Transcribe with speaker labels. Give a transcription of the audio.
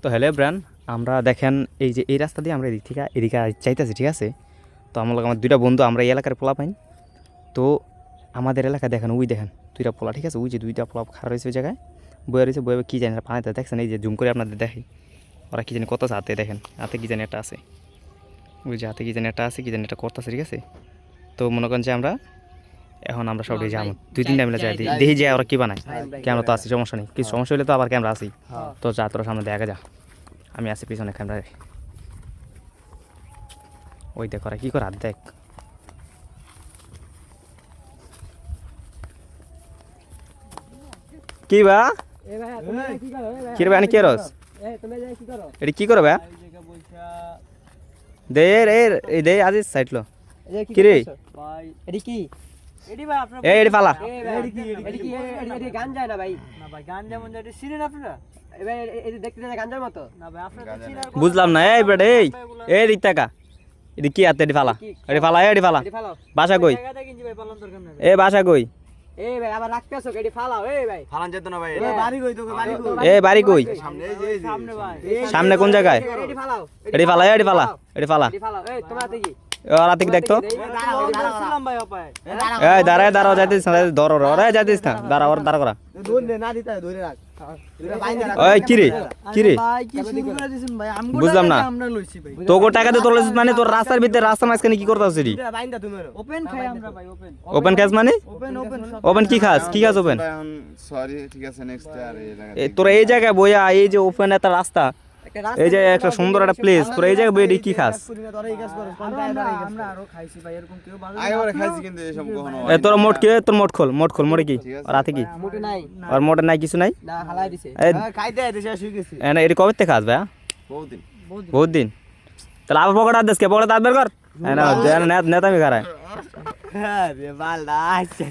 Speaker 1: তো hello bran, আমরা দেখেন এই যে এই রাস্তা দিয়ে আমরা এদিক থেকে এদিকে চাইতেছি, ঠিক আছে। তো আমার দুইটা বন্ধু, আমরা এই এলাকার পোলা পাইন। তো আমাদের এলাকায় দেখেন, ওই দেখেন দুইটা পোলা, ঠিক আছে। ওই যে দুইটা পোলা খারাপ রয়েছে ওই জায়গায়, বয়ে রয়েছে, বয়ে কী জানি পানিতে দেখছেন, এই যে জুম করে আপনাদের দেখি ওরা কী জানি কত হাতে, দেখেন হাতে কী জানি একটা আছে, ওই যে হাতে কী জানি একটা আছে, কী জানি একটা করতেছে, ঠিক আছে। তো মনে করেন যে আমরা এখন আমরা সব যাবো, 2-3টা মিলে যাই দেখি যে ওরা কী বানায়। ক্যামেরা তো আসি, সমস্যা নেই, কিছু সমস্যা হলে তো আবার ক্যামেরা আসি। তো যা তোরা সামনে দেখা যা, আমি আছি পিছনে ক্যামেরায়। ওই দেখ ওরা কী করে, হাত দেখ। কি বা কি রে ভাই, কে রস এটা কি করো ভাই? দে রে এই দে আজিজ সাইড লো কি রে
Speaker 2: ভাই এডি কি এডি ভাই আপনারা
Speaker 1: এই এডি ফালা
Speaker 2: এডি কি এডি গান যায় না ভাই। না ভাই গান যেমন যায় এডি চিনেন আপনারা? এই ভাই এডি দেখতে যায় গাঞ্জার মতো না ভাই, আপনারা তো চিনার কথা
Speaker 1: বুঝলাম না। এই বেটা এই দিক টাকা এডি কি আতে এডি ফালা এডি ফালা এডি ফালা বাসা কই?
Speaker 2: জায়গাটা কিনছি ভাই, পালন দরকার নাই।
Speaker 1: এই বাসা কই?
Speaker 2: এই ভাই আবার রাখতেছো এডি ফালাও। এই ভাই
Speaker 3: ফালান যেত না ভাই,
Speaker 2: এই বাড়ি কই তোকে, বাড়ি কই?
Speaker 1: এই বাড়ি কই?
Speaker 3: সামনে এই যে
Speaker 2: সামনে ভাই,
Speaker 1: সামনে কোন জায়গায়?
Speaker 2: এডি ফালাও
Speaker 1: এডি ফালা এডি ফালা এডি ফালা
Speaker 2: এডি ফালাও। এই তোমরা দেখি
Speaker 1: ওরা থেকে দেখতো।
Speaker 2: দাঁড়াও ভাই অপায়।
Speaker 1: এই দাঁড়ায় দাঁড়াও, যাইতিস না, ধরো ওরা যাইতিস না, দাঁড়া ওরা দাঁড়া করা।
Speaker 3: ধরে না দিতে ধরে রাখ, ধরে বাইন্দা রাখ।
Speaker 1: ওই কি রে কি রে
Speaker 2: ভাই কি শুরু করে দিছেন ভাই? আমগুলো
Speaker 1: বুঝলাম না।
Speaker 2: আমরা লইছি ভাই।
Speaker 1: তোকে টাকা দিয়ে তোলা মানে তোর রাস্তার ভিতরে, রাস্তার মাঝখানে কি করতে হচ্ছে?
Speaker 3: ধরে বাইন্দা তুমি
Speaker 2: ওপেন খাই আমরা ভাই, ওপেন
Speaker 1: ওপেন খাস মানে?
Speaker 2: ওপেন ওপেন
Speaker 1: ওপেন কি খাস? কি খাস ওপেন?
Speaker 3: সরি ঠিক আছে, নেক্সট আর এই জায়গা
Speaker 1: এই তোরা এই জায়গায় বইয়া, এই যে ওপেন একটা রাস্তা, এই যে একটা সুন্দর একটা প্লেস, তোরা এই জায়গায় বইয়া কি খাস?
Speaker 2: আমরা আরো খাইছি ভাই, এরকম কেউ ভালো
Speaker 3: আগেবারে খাইছি কিন্তু এসব কখনো
Speaker 1: এ তোরা মোট কি, তোর মোট খোল, মোট খোল, মোটে কি রাতে কি?
Speaker 2: মোটে নাই
Speaker 1: আর মোটে নাই, কিছু নাই।
Speaker 2: না, হালাই দিছে।
Speaker 1: এই
Speaker 3: খাইতে আইতে শেষ হয়ে গেছে
Speaker 1: এনে এটি কবে থেকে খাস ভাই?
Speaker 3: বহুদিন।
Speaker 1: বহুত দিন। তাহলে আবার পকেট আদেশ কে, পকেট দাঁত বের কর। নেতা আমি খারায়।
Speaker 3: আরে বাল না আচ্ছা